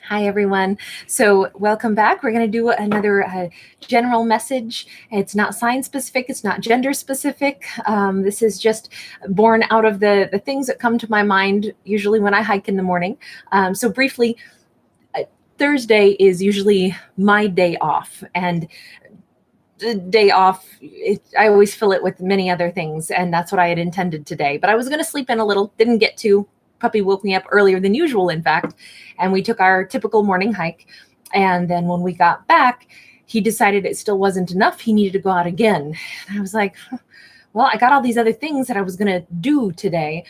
Hi, everyone. So welcome back. We're going to do another general message. It's not sign specific. It's not gender specific. This is just born out of the things that come to my mind, usually when I hike in the morning. So briefly, Thursday is usually my day off. And the day off, I always fill it with many other things. And that's what I had intended today. But I was going to sleep in a little, didn't get to. Puppy woke me up earlier than usual, in fact, and we took our typical morning hike. And then when we got back, he decided it still wasn't enough. He needed to go out again. And I was like, well, I got all these other things that I was going to do today,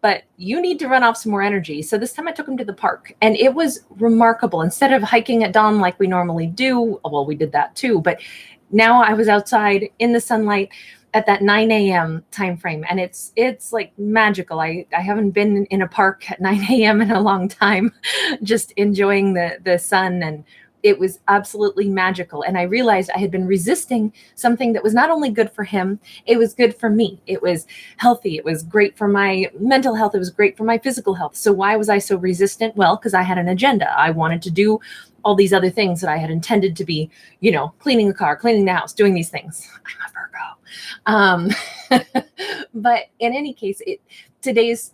but you need to run off some more energy. So this time I took him to the park, and it was remarkable. Instead of hiking at dawn like we normally do, well, we did that too, but now I was outside in the sunlight at that 9 a.m. time frame. And it's like magical. I haven't been in a park at 9 a.m. in a long time, just enjoying the sun. And it was absolutely magical. And I realized I had been resisting something that was not only good for him, it was good for me. It was healthy. It was great for my mental health. It was great for my physical health. So why was I so resistant? Well, because I had an agenda. I wanted to do all these other things that I had intended to be, cleaning the car, cleaning the house, doing these things. I'm a Virgo. But in any case, today's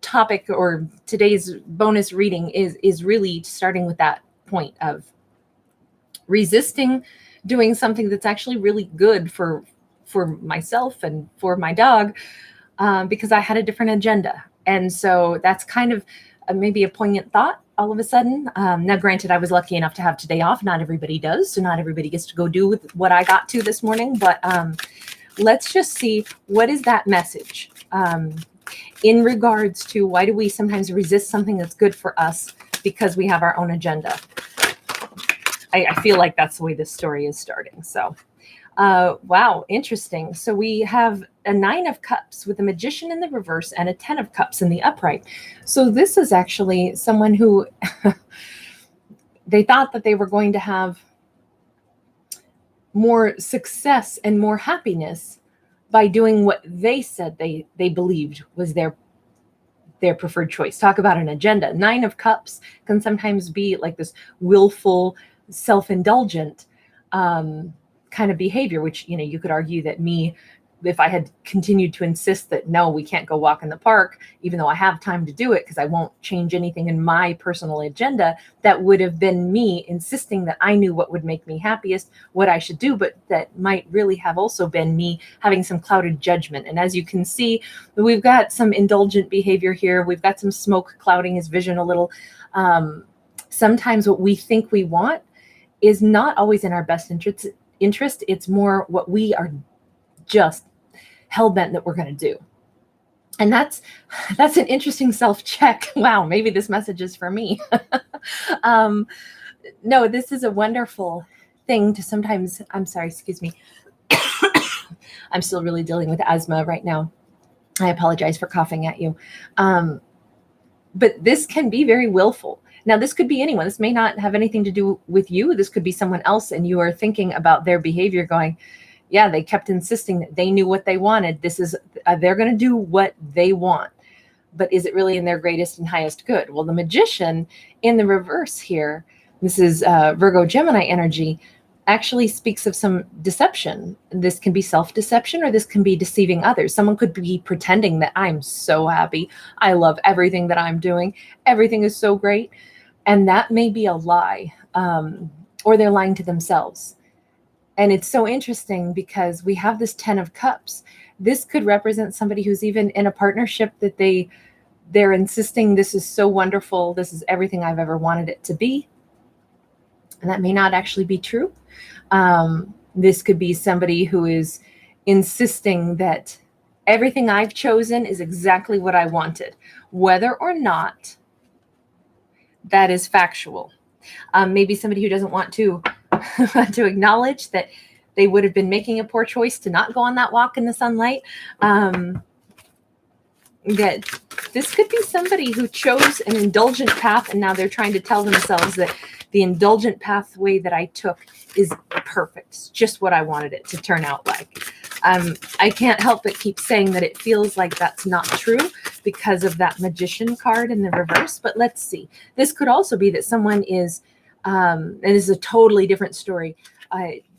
topic or today's bonus reading is really starting with that point of resisting doing something that's actually really good for myself and for my dog, because I had a different agenda. And so that's kind of maybe a poignant thought all of a sudden. Now, granted, I was lucky enough to have today off. Not everybody does. So not everybody gets to go do with what I got to this morning. But let's just see, what is that message in regards to why do we sometimes resist something that's good for us because we have our own agenda? I feel like that's the way this story is starting. So, wow, interesting. So we have a 9 of Cups with a Magician in the reverse and a 10 of Cups in the upright. So this is actually someone who they thought that they were going to have more success and more happiness by doing what they said they believed was their preferred choice. Talk about an agenda. 9 of Cups can sometimes be like this willful, self-indulgent kind of behavior, which, you could argue that if I had continued to insist that, no, we can't go walk in the park, even though I have time to do it because I won't change anything in my personal agenda, that would have been me insisting that I knew what would make me happiest, what I should do, but that might really have also been me having some clouded judgment. And as you can see, we've got some indulgent behavior here. We've got some smoke clouding his vision a little. Sometimes what we think we want is not always in our best interest. It's more what we are just hell-bent that we're going to do. And that's an interesting self-check. Wow, maybe this message is for me. No, this is a wonderful thing to sometimes, I'm sorry, excuse me. I'm still really dealing with asthma right now. I apologize for coughing at you. But this can be very willful. Now, this could be anyone. This may not have anything to do with you. This could be someone else, and you are thinking about their behavior going, yeah, they kept insisting that they knew what they wanted. This is, they're going to do what they want. But is it really in their greatest and highest good? Well, the Magician in the reverse here, this is Virgo Gemini energy, actually speaks of some deception. This can be self-deception, or this can be deceiving others. Someone could be pretending that I'm so happy. I love everything that I'm doing. Everything is so great. And that may be a lie, or they're lying to themselves. And it's so interesting because we have this 10 of Cups. This could represent somebody who's even in a partnership that they're insisting this is so wonderful. This is everything I've ever wanted it to be. And that may not actually be true. This could be somebody who is insisting that everything I've chosen is exactly what I wanted, whether or not that is factual. Maybe somebody who doesn't want to to acknowledge that they would have been making a poor choice to not go on that walk in the sunlight. That this could be somebody who chose an indulgent path, and now they're trying to tell themselves that the indulgent pathway that I took is perfect. It's just what I wanted it to turn out like. I can't help but keep saying that it feels like that's not true, because of that Magician card in the reverse. But let's see. This could also be that someone is, and this is a totally different story,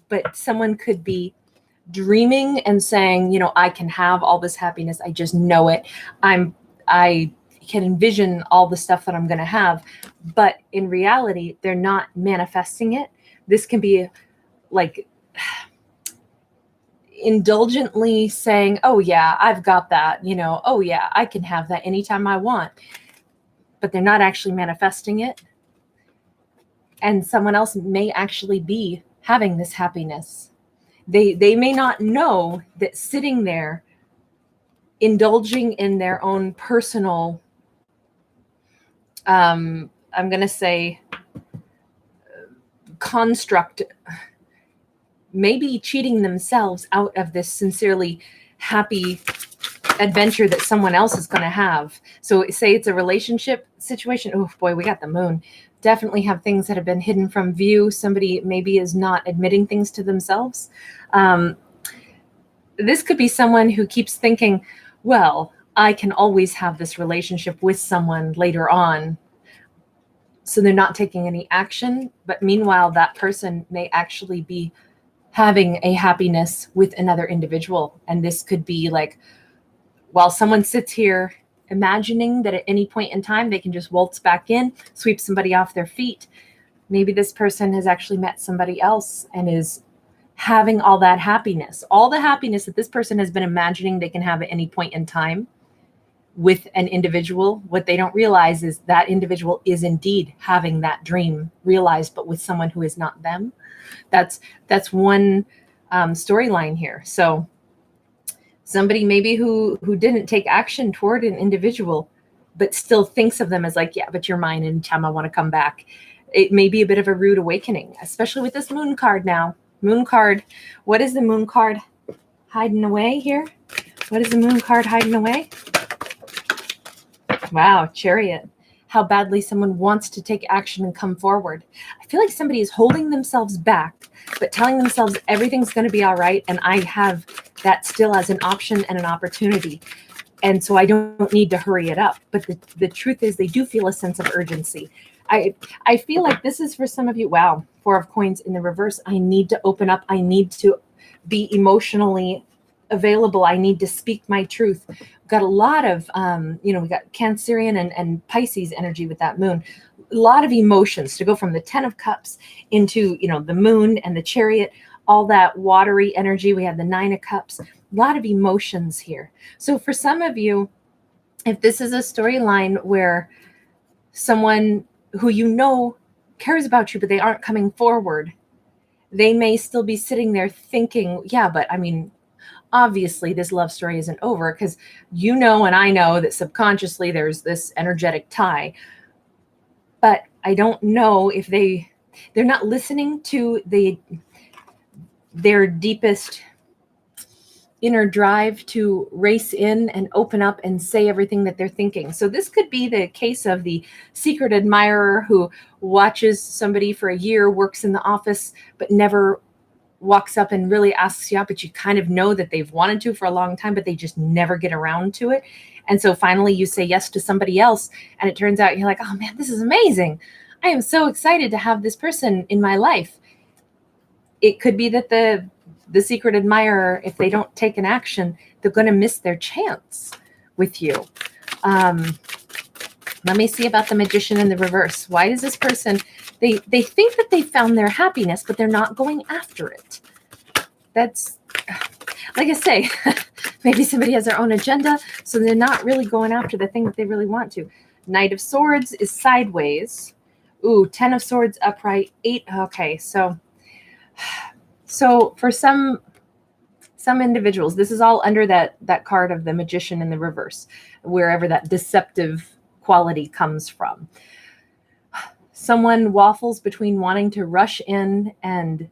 but someone could be dreaming and saying, you know, I can have all this happiness. I just know it. I can envision all the stuff that I'm going to have. But in reality, they're not manifesting it. This can be like indulgently saying, oh yeah, I've got that, you know, oh yeah, I can have that anytime I want. But they're not actually manifesting it. And someone else may actually be having this happiness. They may not know that sitting there, indulging in their own personal, I'm going to say, construct, maybe cheating themselves out of this sincerely happy adventure that someone else is going to have. So say it's a relationship situation. Oh boy, we got the moon. Definitely have things that have been hidden from view. Somebody maybe is not admitting things to themselves. This could be someone who keeps thinking, well, I can always have this relationship with someone later on. So they're not taking any action. But meanwhile, that person may actually be having a happiness with another individual. And this could be like, while someone sits here imagining that at any point in time they can just waltz back in, sweep somebody off their feet, maybe this person has actually met somebody else and is having all that happiness, all the happiness that this person has been imagining they can have at any point in time with an individual. What they don't realize is that individual is indeed having that dream realized, but with someone who is not them. That's one storyline here. So somebody maybe who didn't take action toward an individual, but still thinks of them as like, yeah, but you're mine anytime I want to come back. It may be a bit of a rude awakening, especially with this moon card now. Moon card. What is the moon card hiding away here? What is the moon card hiding away? Wow, Chariot. How badly someone wants to take action and come forward. I feel like somebody is holding themselves back, but telling themselves everything's going to be all right. And I have that still as an option and an opportunity. And so I don't need to hurry it up. But the truth is they do feel a sense of urgency. I feel like this is for some of you. Wow, Four of Coins in the reverse. I need to open up. I need to be emotionally available. I need to speak my truth. We've got a lot of, we got Cancerian and Pisces energy with that moon. A lot of emotions to go from the 10 of Cups into, the moon and the Chariot, all that watery energy. We have the 9 of Cups, a lot of emotions here. So for some of you, if this is a storyline where someone who cares about you, but they aren't coming forward, they may still be sitting there thinking, yeah, but I mean, obviously this love story isn't over, because and I know that subconsciously there's this energetic tie. But I don't know if they're not listening to their deepest inner drive to race in and open up and say everything that they're thinking. So this could be the case of the secret admirer who watches somebody for a year, works in the office, but never walks up and really asks you out, but you kind of know that they've wanted to for a long time, but they just never get around to it. And so finally you say yes to somebody else, and it turns out you're like, oh man, this is amazing. I am so excited to have this person in my life. It could be that the secret admirer, if they don't take an action, they're going to miss their chance with you. Let me see about the Magician in the reverse. Why does this person, they think that they found their happiness, but they're not going after it? That's, like I say, maybe somebody has their own agenda, so they're not really going after the thing that they really want to. Knight of Swords is sideways. Ooh, 10 of Swords upright, 8. Okay, so for some individuals, this is all under that card of the Magician in the reverse, wherever that deceptive quality comes from. Someone waffles between wanting to rush in and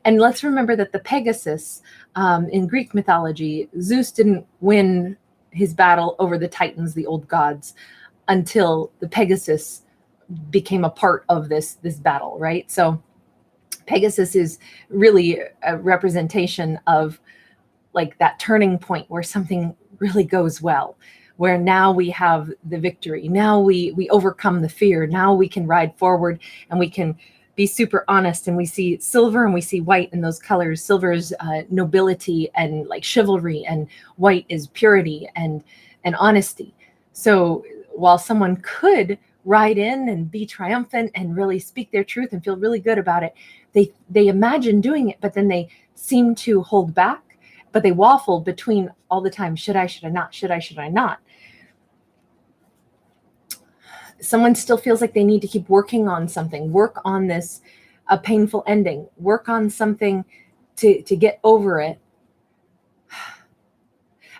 let's remember that the Pegasus in Greek mythology, Zeus didn't win his battle over the Titans, the old gods, until the Pegasus became a part of this battle, right? So Pegasus is really a representation of like that turning point where something really goes well, where now we have the victory. Now we overcome the fear. Now we can ride forward and we can be super honest, and we see silver and we see white in those colors. Silver is nobility and like chivalry, and white is purity and honesty. So while someone could ride in and be triumphant and really speak their truth and feel really good about it, they imagine doing it, but then they seem to hold back, but they waffle between all the time. Should I not? Should I not? Someone still feels like they need to keep working on something, work on this, a painful ending, work on something to get over it.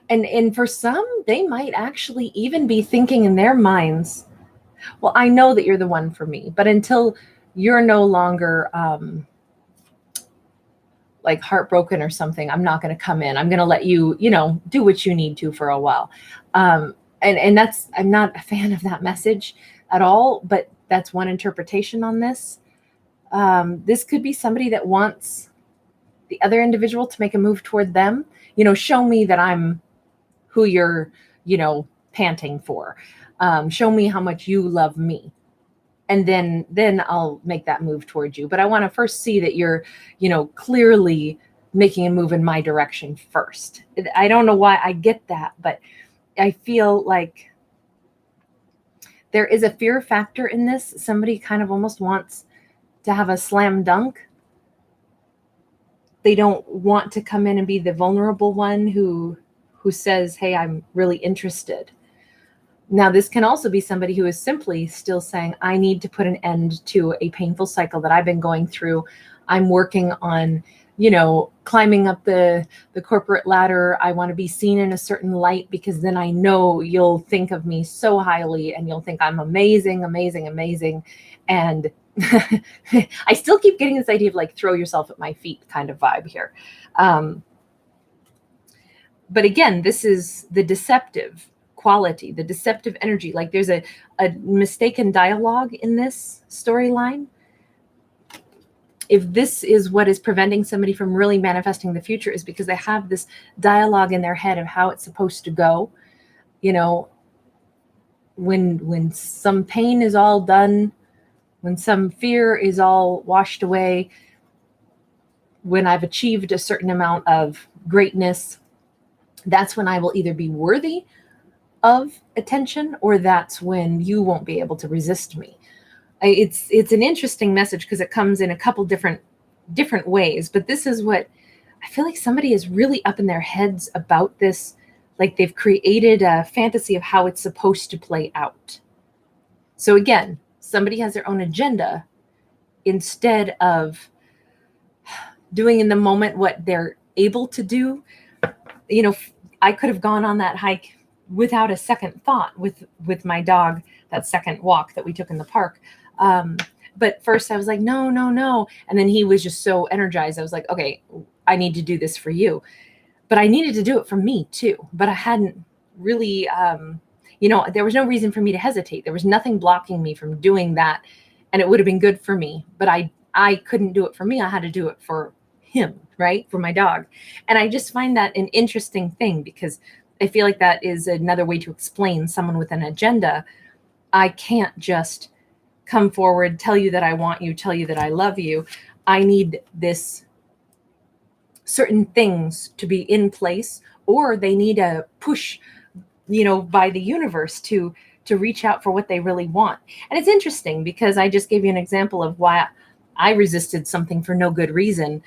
And for some, they might actually even be thinking in their minds, well, I know that you're the one for me, but until you're no longer like heartbroken or something, I'm not going to come in. I'm going to let you, do what you need to for a while. And that's, I'm not a fan of that message at all, but that's one interpretation on this. This could be somebody that wants the other individual to make a move toward them. Show me that I'm who you're, panting for. Show me how much you love me. And then I'll make that move towards you. But I want to first see that you're, clearly making a move in my direction first. I don't know why I get that, but I feel like there is a fear factor in this. Somebody kind of almost wants to have a slam dunk. They don't want to come in and be the vulnerable one who says, hey, I'm really interested. Now, this can also be somebody who is simply still saying, I need to put an end to a painful cycle that I've been going through. I'm working on, climbing up the corporate ladder. I want to be seen in a certain light, because then I know you'll think of me so highly and you'll think I'm amazing, amazing, amazing. And I still keep getting this idea of like, throw yourself at my feet kind of vibe here. But again, this is the deceptive quality, the deceptive energy. Like there's a mistaken dialogue in this storyline. If this is what is preventing somebody from really manifesting the future, is because they have this dialogue in their head of how it's supposed to go. When some pain is all done, when some fear is all washed away, when I've achieved a certain amount of greatness, that's when I will either be worthy of attention, or that's when you won't be able to resist me. It's an interesting message because it comes in a couple different ways, but this is what I feel like somebody is really up in their heads about this. Like they've created a fantasy of how it's supposed to play out. So again, somebody has their own agenda instead of doing in the moment what they're able to do. I could have gone on that hike without a second thought with my dog, that second walk that we took in the park. But first I was like, no. And then he was just so energized. I was like, okay, I need to do this for you. But I needed to do it for me too. But I hadn't really, there was no reason for me to hesitate. There was nothing blocking me from doing that. And it would have been good for me. But I couldn't do it for me. I had to do it for him, right? For my dog. And I just find that an interesting thing, because I feel like that is another way to explain someone with an agenda. I can't just come forward, tell you that I want you, tell you that I love you. I need this certain things to be in place, or they need a push, by the universe to reach out for what they really want. And it's interesting because I just gave you an example of why I resisted something for no good reason.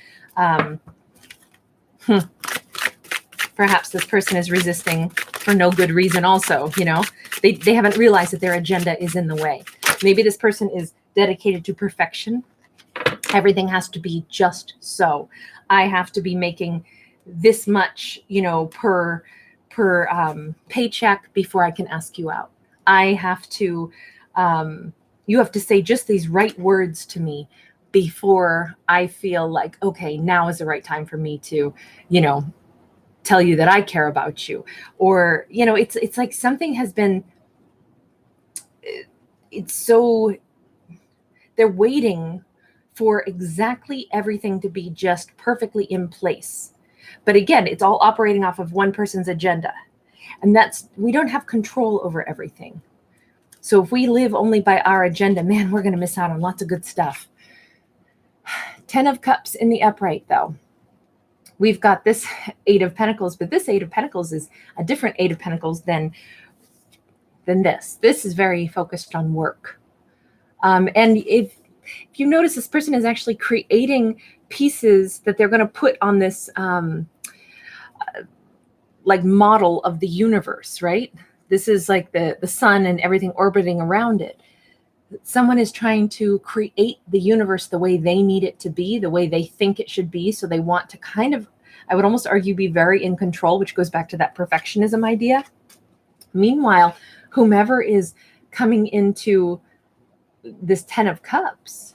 Perhaps this person is resisting for no good reason also. They haven't realized that their agenda is in the way. Maybe this person is dedicated to perfection. Everything has to be just so. I have to be making this much, per paycheck before I can ask you out. I have to, you have to say just these right words to me before I feel like, okay, now is the right time for me to, tell you that I care about you. Or, it's like something has been, it's so, they're waiting for exactly everything to be just perfectly in place. But again, it's all operating off of one person's agenda. And we don't have control over everything. So if we live only by our agenda, man, we're going to miss out on lots of good stuff. 10 of Cups in the upright, though. We've got this 8 of Pentacles, but this 8 of Pentacles is a different 8 of Pentacles than this. This is very focused on work. And if you notice, this person is actually creating pieces that they're going to put on this like model of the universe, right? This is like the sun and everything orbiting around it. Someone is trying to create the universe the way they need it to be, the way they think it should be. So they want to kind of, I would almost argue, be very in control, which goes back to that perfectionism idea. Meanwhile, whomever is coming into this 10 of Cups,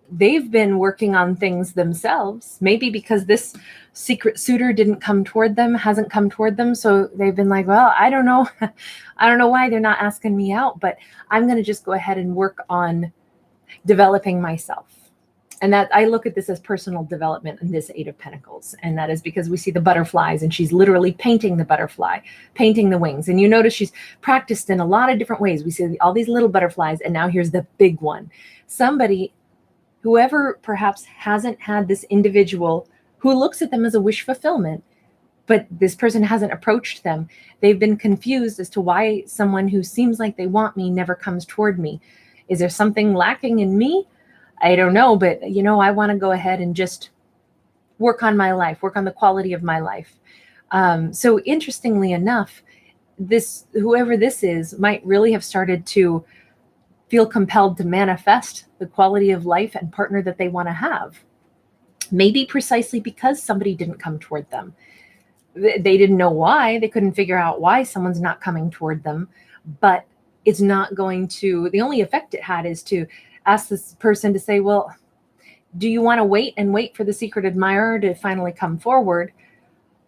they've been working on things themselves, maybe because this secret suitor didn't come toward them, hasn't come toward them. So they've been like, well, I don't know. I don't know why they're not asking me out, but I'm going to just go ahead and work on developing myself. And that I look at this as personal development in this 8 of Pentacles. And that is because we see the butterflies and she's literally painting the butterfly, painting the wings. And you notice she's practiced in a lot of different ways. We see all these little butterflies and now here's the big one. Whoever perhaps hasn't had this individual who looks at them as a wish fulfillment, but this person hasn't approached them. They've been confused as to why someone who seems like they want me never comes toward me. Is there something lacking in me? I don't know, but I want to go ahead and just work on my life, work on the quality of my life. So interestingly enough, whoever this is might really have started to feel compelled to manifest the quality of life and partner that they want to have. Maybe precisely because somebody didn't come toward them. They didn't know why. They couldn't figure out why someone's not coming toward them. But it's not going to, the only effect it had is to ask this person to say, well, do you want to wait for the secret admirer to finally come forward?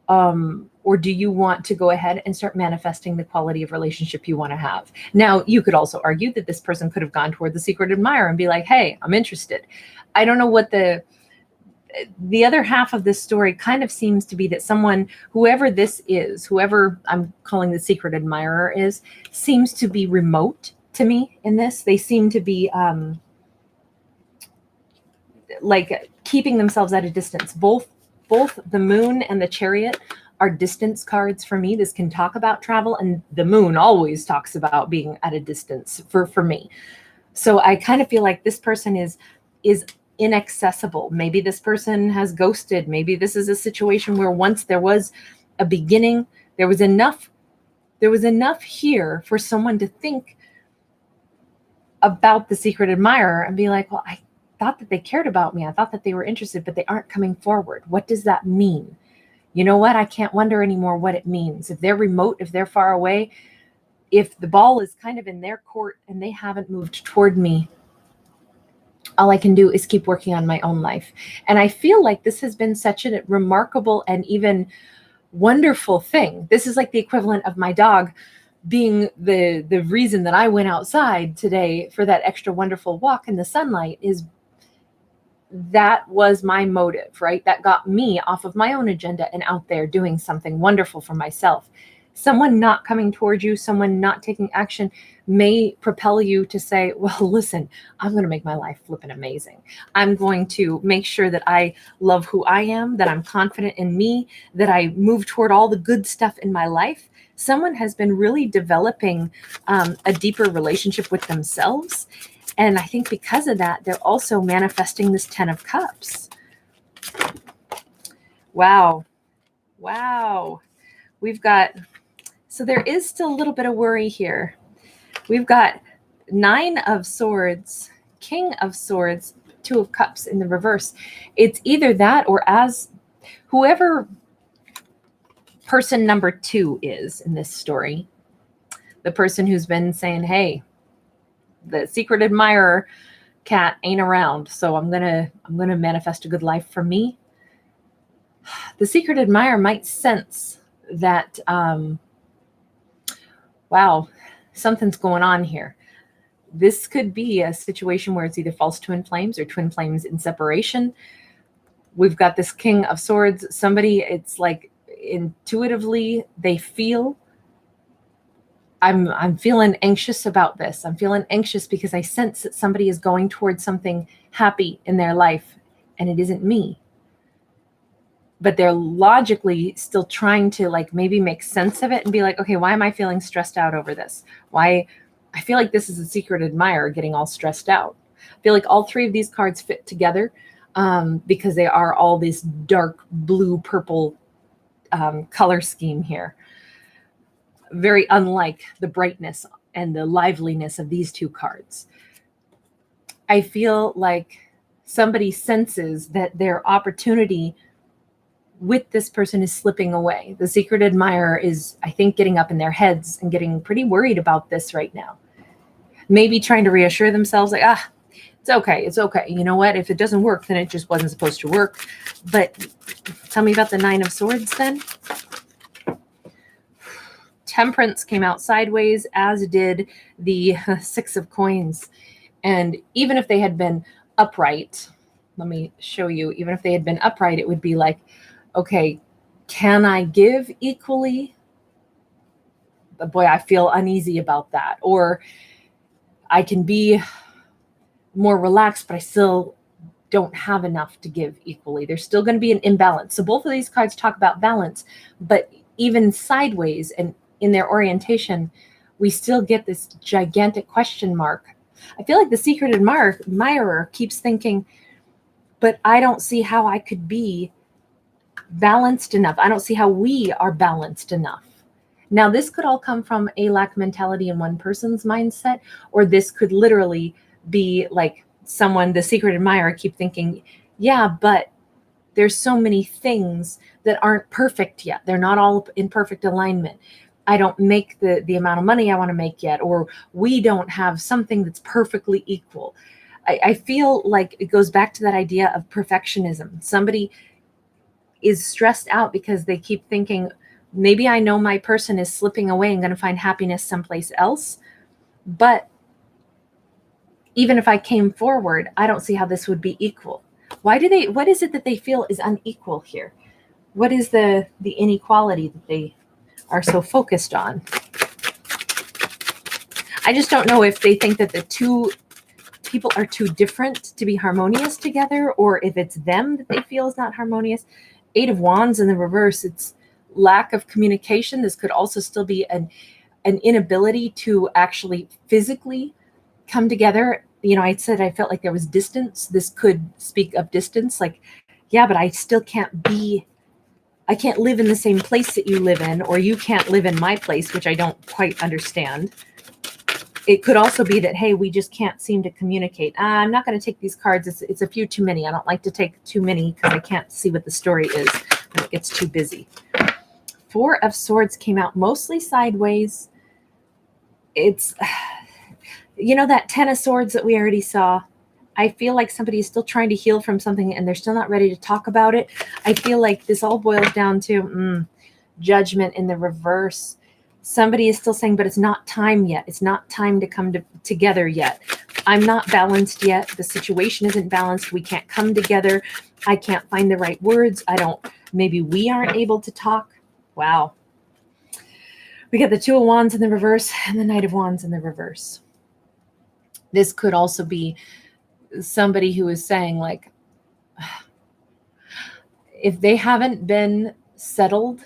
Or do you want to go ahead and start manifesting the quality of relationship you want to have? Now, you could also argue that this person could have gone toward the secret admirer and be like, hey, I'm interested. I don't know what the other half of this story kind of seems to be that whoever this is, whoever I'm calling the secret admirer is, seems to be remote to me in this. They seem to be like keeping themselves at a distance. Both the moon and the chariot are distance cards for me. This can talk about travel, and the moon always talks about being at a distance for me. So I kind of feel like this person is inaccessible. Maybe this person has ghosted. Maybe this is a situation where once there was a beginning, there was enough here for someone to think about the secret admirer and be like, well, I thought that they cared about me. I thought that they were interested, but they aren't coming forward. What does that mean? You know what? I can't wonder anymore what it means. If they're remote, if they're far away, if the ball is kind of in their court and they haven't moved toward me, all I can do is keep working on my own life. And I feel like this has been such a remarkable and even wonderful thing. This is like the equivalent of my dog being the reason that I went outside today for that extra wonderful walk in the sunlight. Is that was my motive, right? That got me off of my own agenda and out there doing something wonderful for myself. Someone not coming towards you, someone not taking action may propel you to say, well, listen, I'm going to make my life flippin' amazing. I'm going to make sure that I love who I am, that I'm confident in me, that I move toward all the good stuff in my life. Someone has been really developing a deeper relationship with themselves. And I think because of that, they're also manifesting this 10 of Cups. Wow. We've got, so there is still a little bit of worry here. We've got 9 of Swords, King of Swords, 2 of Cups in the reverse. It's either that or as whoever person number 2 is in this story, the person who's been saying, hey, the secret admirer cat ain't around, so I'm gonna manifest a good life for me. The secret admirer might sense that, wow, something's going on here. This could be a situation where it's either false twin flames or twin flames in separation. We've got this King of Swords. Somebody, it's like intuitively they feel, I'm feeling anxious about this. I'm feeling anxious because I sense that somebody is going towards something happy in their life and it isn't me. But they're logically still trying to like maybe make sense of it and be like, okay, why am I feeling stressed out over this? Why? I feel like this is a secret admirer getting all stressed out. I feel like all three of these cards fit together because they are all this dark blue, purple color scheme here. Very unlike the brightness and the liveliness of these two cards. I feel like somebody senses that their opportunity with this person is slipping away. The secret admirer is, I think, getting up in their heads and getting pretty worried about this right now. Maybe trying to reassure themselves like, it's okay. It's okay. You know what? If it doesn't work, then it just wasn't supposed to work. But tell me about the Nine of Swords then. Temperance came out sideways, as did the Six of Coins. And even if they had been upright, let me show you, even if they had been upright, it would be like, okay, can I give equally? But boy, I feel uneasy about that. Or I can be more relaxed, but I still don't have enough to give equally. There's still going to be an imbalance. So both of these cards talk about balance, but even sideways and in their orientation, we still get this gigantic question mark. I feel like the secret admirer keeps thinking, but I don't see how I could be balanced enough. I don't see how we are balanced enough. Now, this could all come from a lack mentality in one person's mindset, or this could literally be like someone, the secret admirer, keep thinking, yeah, but there's so many things that aren't perfect yet. They're not all in perfect alignment. I don't make the amount of money I want to make yet, or we don't have something that's perfectly equal. I feel like it goes back to that idea of perfectionism. Somebody is stressed out because they keep thinking, maybe I know my person is slipping away and going to find happiness someplace else. But even if I came forward, I don't see how this would be equal. What is it that they feel is unequal here? What is the inequality that they are so focused on? I just don't know if they think that the two people are too different to be harmonious together, or if it's them that they feel is not harmonious. Eight of Wands in the reverse, it's lack of communication. This could also still be an inability to actually physically come together. You know, I said I felt like there was distance. This could speak of distance, like, yeah, but I still I can't live in the same place that you live in, or you can't live in my place, which I don't quite understand. It could also be that, hey, we just can't seem to communicate. I'm not going to take these cards. It's a few too many. I don't like to take too many because I can't see what the story is when it gets too busy. Four of Swords came out mostly sideways. It's, you know, that Ten of Swords that we already saw. I feel like somebody is still trying to heal from something and they're still not ready to talk about it. I feel like this all boils down to Judgment in the reverse. Somebody is still saying, but it's not time yet. It's not time to come together yet. I'm not balanced yet. The situation isn't balanced. We can't come together. I can't find the right words. Maybe we aren't able to talk. Wow. We got the Two of Wands in the reverse and the Knight of Wands in the reverse. This could also be somebody who is saying, like, if they haven't been settled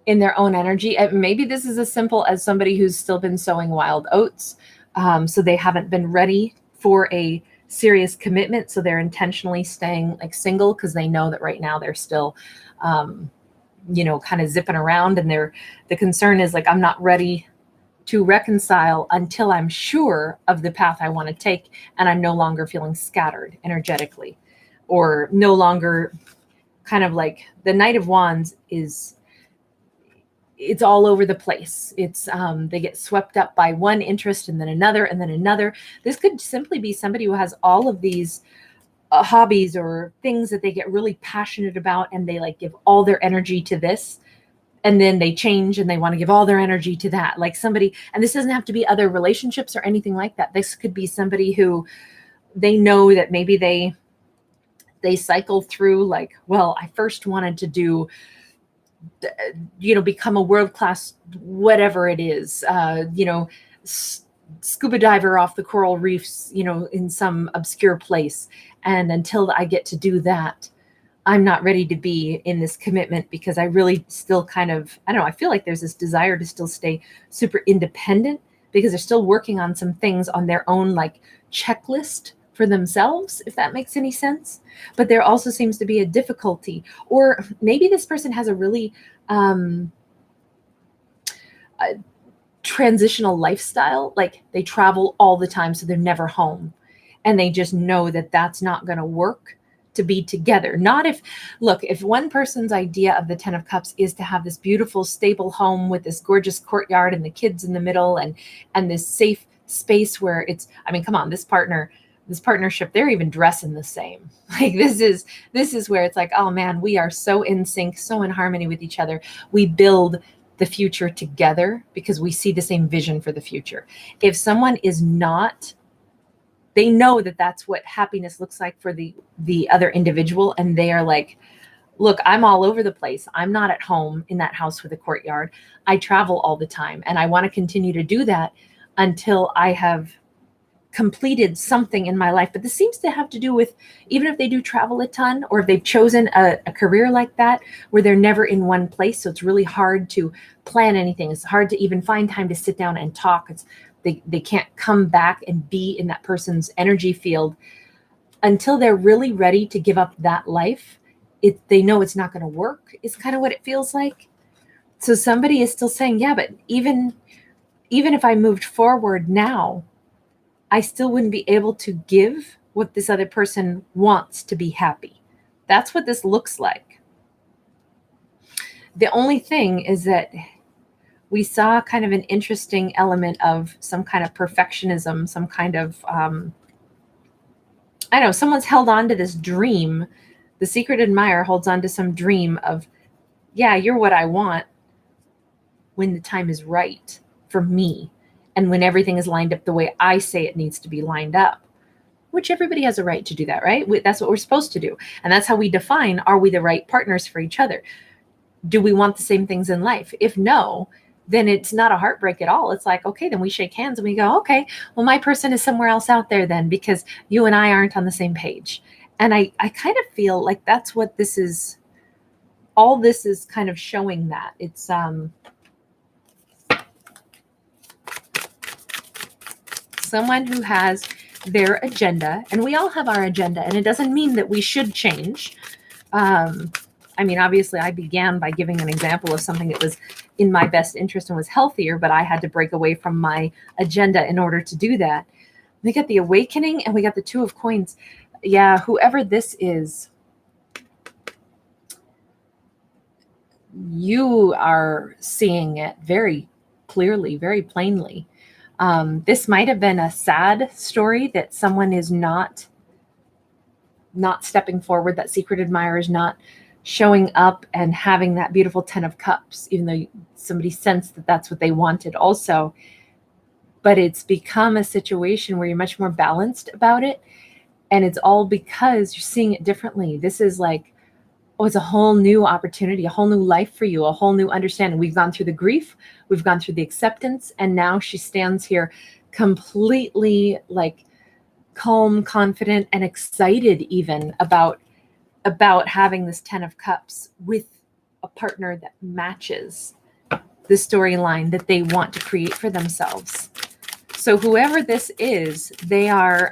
in their own energy, maybe this is as simple as somebody who's still been sowing wild oats. So they haven't been ready for a serious commitment. So they're intentionally staying like single because they know that right now they're still, kind of zipping around. And the concern is like, I'm not ready to reconcile until I'm sure of the path I want to take. And I'm no longer feeling scattered energetically, or no longer kind of like the Knight of Wands it's all over the place. It's they get swept up by one interest and then another and then another. This could simply be somebody who has all of these hobbies or things that they get really passionate about, and they like give all their energy to this, and then they change and they want to give all their energy to that. Like somebody, and this doesn't have to be other relationships or anything like that. This could be somebody who they know that maybe they cycle through like, well, I first wanted to do become a world-class, whatever it is, scuba diver off the coral reefs, in some obscure place. And until I get to do that, I'm not ready to be in this commitment, because I really still kind of, I don't know, I feel like there's this desire to still stay super independent, because they're still working on some things on their own, like checklist for themselves, if that makes any sense. But there also seems to be a difficulty, or maybe this person has a really transitional lifestyle, like they travel all the time, so they're never home, and they just know that that's not going to work to be together. Not if, look, if one person's idea of the 10 of Cups is to have this beautiful, stable home with this gorgeous courtyard and the kids in the middle, and this safe space where it's, I mean, come on, this partnership, they're even dressing the same. Like this is where it's like, oh man, we are so in sync, so in harmony with each other. We build the future together because we see the same vision for the future. If someone is not, they know that that's what happiness looks like for the other individual, and they are like, look, I'm all over the place. I'm not at home in that house with a courtyard. I travel all the time, and I want to continue to do that until I have completed something in my life. But this seems to have to do with, even if they do travel a ton, or if they've chosen a career like that where they're never in one place, so it's really hard to plan anything. It's hard to even find time to sit down and talk. They can't come back and be in that person's energy field until they're really ready to give up that life. They know it's not going to work, is kind of what it feels like. So somebody is still saying, yeah, but even if I moved forward now, I still wouldn't be able to give what this other person wants to be happy. That's what this looks like. The only thing is that we saw kind of an interesting element of some kind of perfectionism, some kind of, I don't know, someone's held on to this dream. The secret admirer holds on to some dream of, yeah, you're what I want when the time is right for me. And when everything is lined up the way I say it needs to be lined up, which everybody has a right to do that, right? That's what we're supposed to do. And that's how we define, are we the right partners for each other? Do we want the same things in life? If no, then it's not a heartbreak at all. It's like, okay, then we shake hands and we go, okay, well, my person is somewhere else out there then, because you and I aren't on the same page. And I kind of feel like that's what this is. All this is kind of showing that. It's, someone who has their agenda, and we all have our agenda, and it doesn't mean that we should change. I mean, obviously, I began by giving an example of something that was in my best interest and was healthier, but I had to break away from my agenda in order to do that. We got the awakening, and we got the Two of Coins. Yeah, whoever this is, you are seeing it very clearly, very plainly. This might have been a sad story that someone is not stepping forward, that secret admirer is not showing up and having that beautiful 10 of Cups, even though somebody sensed that that's what they wanted also. But it's become a situation where you're much more balanced about it. And it's all because you're seeing it differently. This is like, oh, it's a whole new opportunity, a whole new life for you, a whole new understanding. We've gone through the grief, we've gone through the acceptance, and now she stands here completely like calm, confident, and excited even about having this 10 of Cups with a partner that matches the storyline that they want to create for themselves. So whoever this is, they are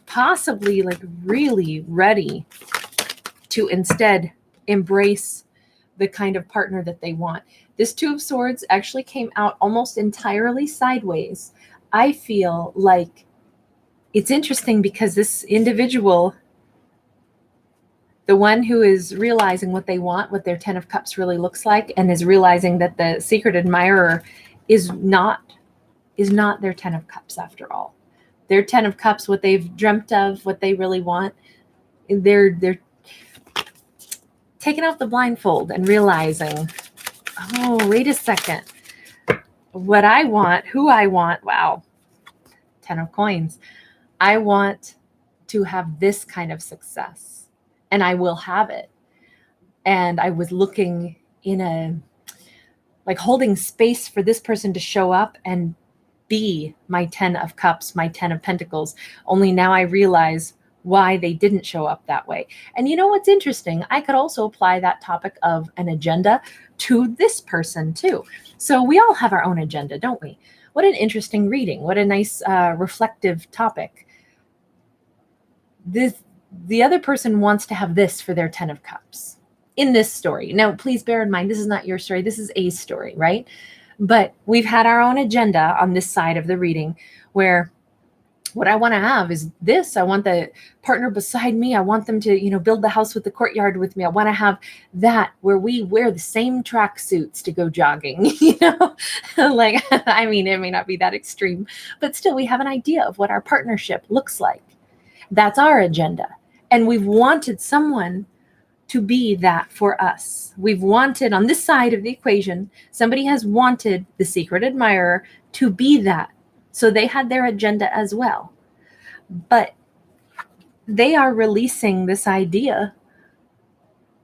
possibly like really ready to instead embrace the kind of partner that they want. This Two of Swords actually came out almost entirely sideways. I feel like it's interesting because this individual, the one who is realizing what they want, what their 10 of Cups really looks like, and is realizing that the secret admirer is not their 10 of Cups after all. Their 10 of Cups, what they've dreamt of, what they really want, they're taking off the blindfold and realizing, oh, wait a second. What I want, who I want, wow, 10 of Coins. I want to have this kind of success, and I will have it. And I was looking in a, like holding space for this person to show up and be my 10 of cups, my 10 of pentacles. Only now I realize why they didn't show up that way. And you know what's interesting? I could also apply that topic of an agenda to this person too. So we all have our own agenda, don't we? What an interesting reading. What a nice reflective topic. The other person wants to have this for their 10 of cups in this story. Now, please bear in mind, this is not your story. This is a story, right? But we've had our own agenda on this side of the reading where what I want to have is this. I want the partner beside me. I want them to, build the house with the courtyard with me. I want to have that where we wear the same track suits to go jogging, like, I mean, it may not be that extreme, but still we have an idea of what our partnership looks like. That's our agenda. And we've wanted someone to be that for us. We've wanted, on this side of the equation, somebody has wanted the secret admirer to be that. So they had their agenda as well. But they are releasing this idea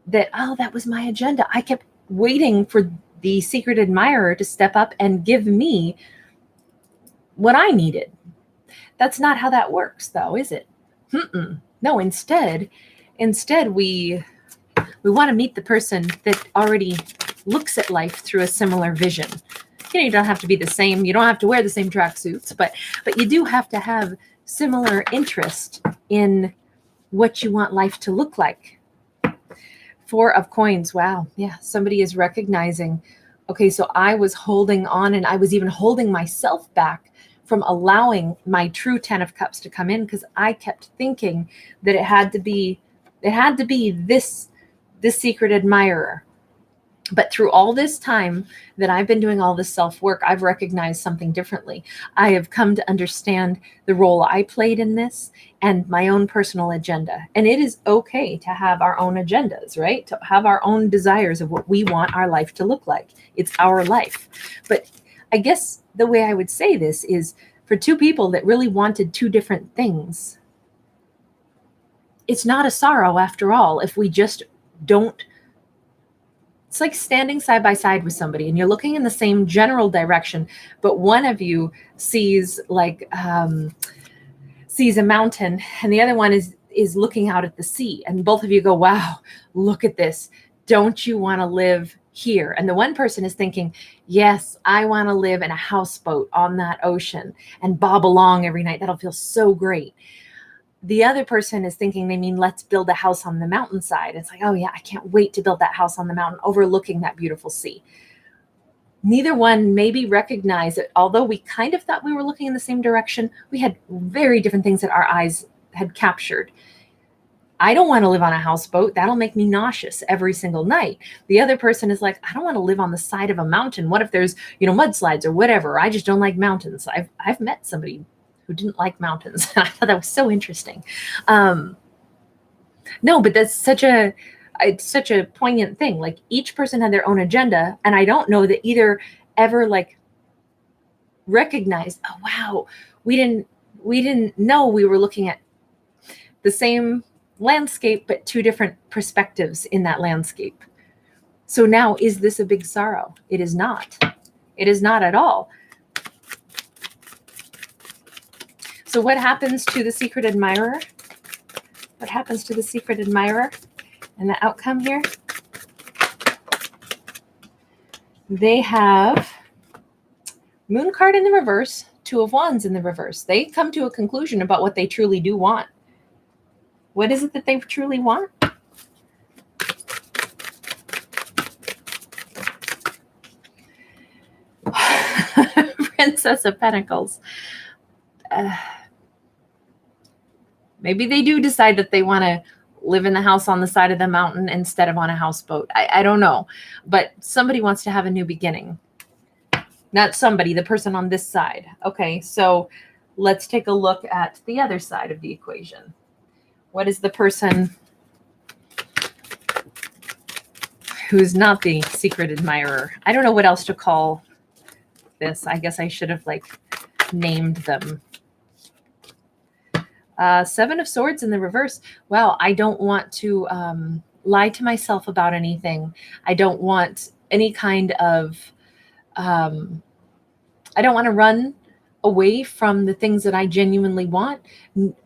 that, oh, that was my agenda. I kept waiting for the secret admirer to step up and give me what I needed. That's not how that works, though, is it? No, instead we want to meet the person that already looks at life through a similar vision. You don't have to be the same. You don't have to wear the same tracksuits, but you do have to have similar interest in what you want life to look like. 4 of coins. Wow. Yeah. Somebody is recognizing, okay, so I was holding on, and I was even holding myself back from allowing my true 10 of cups to come in, because I kept thinking that it had to be this secret admirer. But through all this time that I've been doing all this self-work, I've recognized something differently. I have come to understand the role I played in this and my own personal agenda. And it is okay to have our own agendas, right? To have our own desires of what we want our life to look like. It's our life. But I guess the way I would say this is, for two people that really wanted two different things, it's not a sorrow after all if we just don't. It's like standing side by side with somebody and you're looking in the same general direction, but one of you sees sees a mountain and the other one is looking out at the sea, and both of you go, wow, look at this. Don't you want to live here? And the one person is thinking, yes, I want to live in a houseboat on that ocean and bob along every night. That'll feel so great. The other person is thinking, they mean, let's build a house on the mountainside. It's like, oh yeah, I can't wait to build that house on the mountain overlooking that beautiful sea. Neither one maybe recognized that although we kind of thought we were looking in the same direction, we had very different things that our eyes had captured. I don't want to live on a houseboat. That'll make me nauseous every single night. The other person is like, I don't want to live on the side of a mountain. What if there's, mudslides or whatever? I just don't like mountains. I've met somebody who didn't like mountains. I thought that was so interesting. No, but that's such a poignant thing. Like, each person had their own agenda, and I don't know that either ever recognized, oh wow, we didn't know we were looking at the same landscape, but two different perspectives in that landscape. So now, is this a big sorrow? It is not. It is not at all. So what happens to the secret admirer? What happens to the secret admirer and the outcome here? They have Moon card in the reverse, 2 of Wands in the reverse. They come to a conclusion about what they truly do want. What is it that they truly want? Princess of Pentacles. Maybe they do decide that they want to live in the house on the side of the mountain instead of on a houseboat. I don't know. But somebody wants to have a new beginning. Not somebody, the person on this side. Okay, so let's take a look at the other side of the equation. What is the person who's not the secret admirer? I don't know what else to call this. I guess I should have named them. 7 of Swords in the reverse. Wow, I don't want to lie to myself about anything. I don't want any kind of, I don't want to run away from the things that I genuinely want.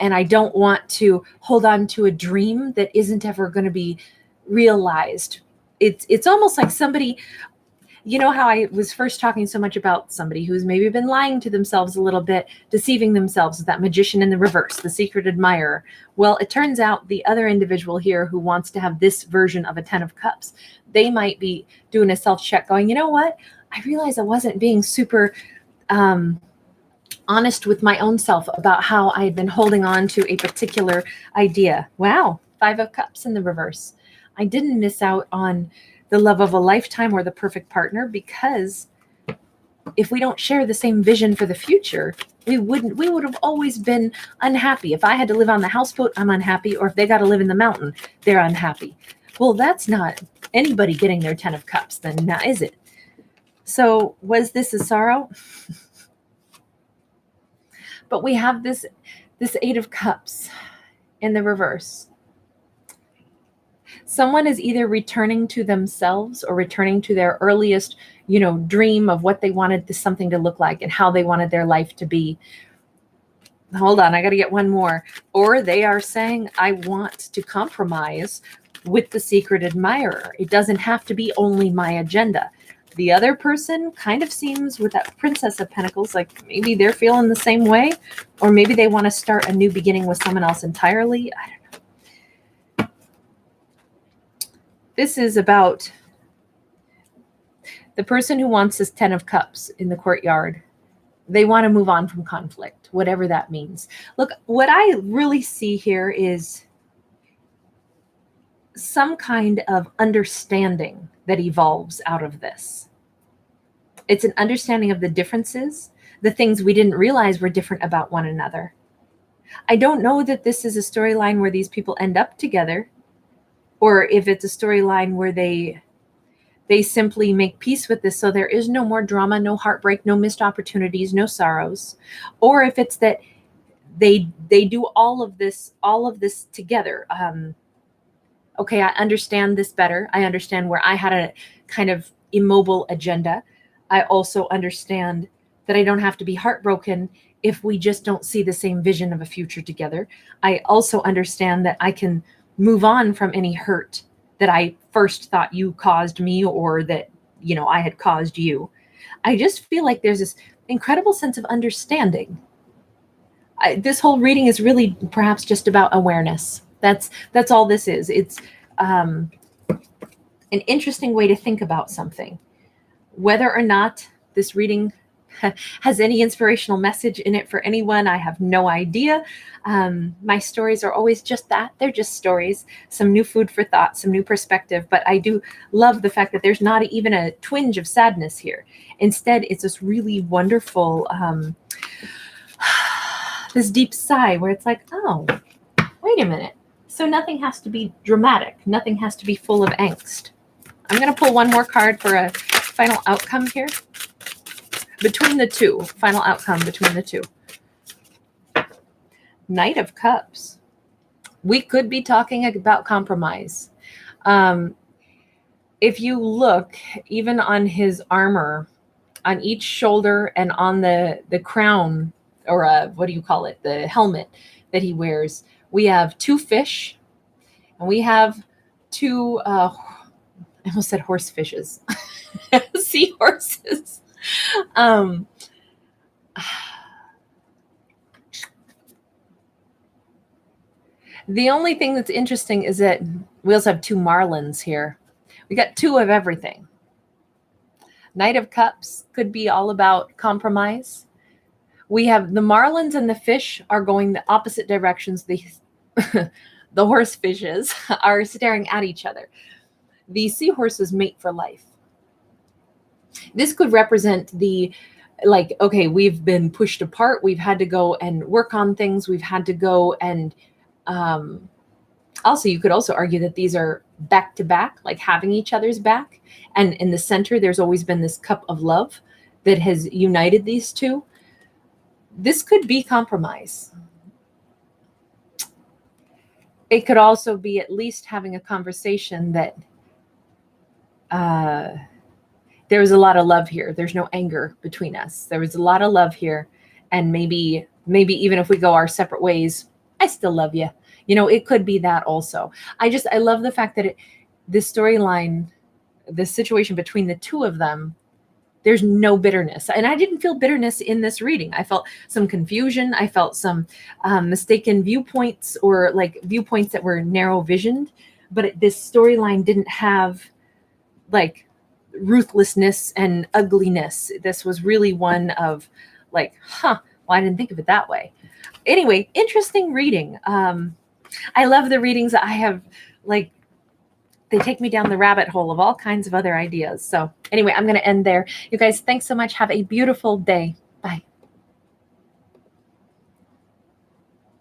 And I don't want to hold on to a dream that isn't ever going to be realized. It's almost like somebody, you know how I was first talking so much about somebody who's maybe been lying to themselves a little bit, deceiving themselves, that magician in the reverse, the secret admirer. Well, it turns out the other individual here who wants to have this version of a 10 of cups, they might be doing a self-check going, you know what? I realized I wasn't being super honest with my own self about how I had been holding on to a particular idea. Wow, 5 of cups in the reverse. I didn't miss out on the love of a lifetime or the perfect partner, because if we don't share the same vision for the future, we would have always been unhappy. If I had to live on the houseboat, I'm unhappy. Or if they got to live in the mountain, they're unhappy. Well, that's not anybody getting their 10 of cups, then, now is it? So was this a sorrow? But we have this 8 of cups in the reverse. Someone is either returning to themselves or returning to their earliest, dream of what they wanted something to look like and how they wanted their life to be. Hold on, I got to get one more. Or they are saying, I want to compromise with the secret admirer. It doesn't have to be only my agenda. The other person kind of seems, with that Princess of Pentacles, like maybe they're feeling the same way, or maybe they want to start a new beginning with someone else entirely. I don't know. This is about the person who wants this 10 of cups in the courtyard. They want to move on from conflict, whatever that means. Look, what I really see here is some kind of understanding that evolves out of this. It's an understanding of the differences, the things we didn't realize were different about one another. I don't know that this is a storyline where these people end up together, or if it's a storyline where they simply make peace with this, so there is no more drama, no heartbreak, no missed opportunities, no sorrows, or if it's that they do all of this together. Okay, I understand this better. I understand where I had a kind of immobile agenda. I also understand that I don't have to be heartbroken if we just don't see the same vision of a future together. I also understand that I can move on from any hurt that I first thought you caused me, or that, I had caused you. I just feel like there's this incredible sense of understanding. This whole reading is really perhaps just about awareness. That's all this is. It's an interesting way to think about something. Whether or not this reading has any inspirational message in it for anyone, I have no idea. My stories are always just that. They're just stories, some new food for thought, some new perspective. But I do love the fact that there's not even a twinge of sadness here. Instead, it's this really wonderful, this deep sigh where it's like, oh, wait a minute. So nothing has to be dramatic. Nothing has to be full of angst. I'm going to pull one more card for a final outcome here. Between the two. Final outcome between the two. Knight of Cups. We could be talking about compromise. If you look, even on his armor, on each shoulder and on the crown, or what do you call it? The helmet that he wears, we have 2 fish, and we have 2, I almost said horse fishes, seahorses. The only thing that's interesting is that we also have 2 marlins here. We got 2 of everything. Knight of Cups could be all about compromise. We have the marlins and the fish are going the opposite directions. The horse fishes are staring at each other. The seahorses mate for life. This could represent the, like, okay, we've been pushed apart. We've had to go and work on things. We've had to go and also, you could also argue that these are back to back, like having each other's back. And in the center, there's always been this cup of love that has united these two. This could be compromise. it could also be at least having a conversation that there was a lot of love here. There's no anger between us. There was a lot of love here. And maybe even if we go our separate ways, I still love you. You know, it could be that also. I love the fact that this storyline, the situation between the two of them, there's no bitterness. And I didn't feel bitterness in this reading. I felt some confusion. I felt some mistaken viewpoints, or like viewpoints that were narrow visioned. But this storyline didn't have like ruthlessness and ugliness. This was really one of like, well, I didn't think of it that way. Anyway, interesting reading. I love the readings that I have, like, they take me down the rabbit hole of all kinds of other ideas. So anyway, I'm going to end there. You guys, thanks so much. Have a beautiful day.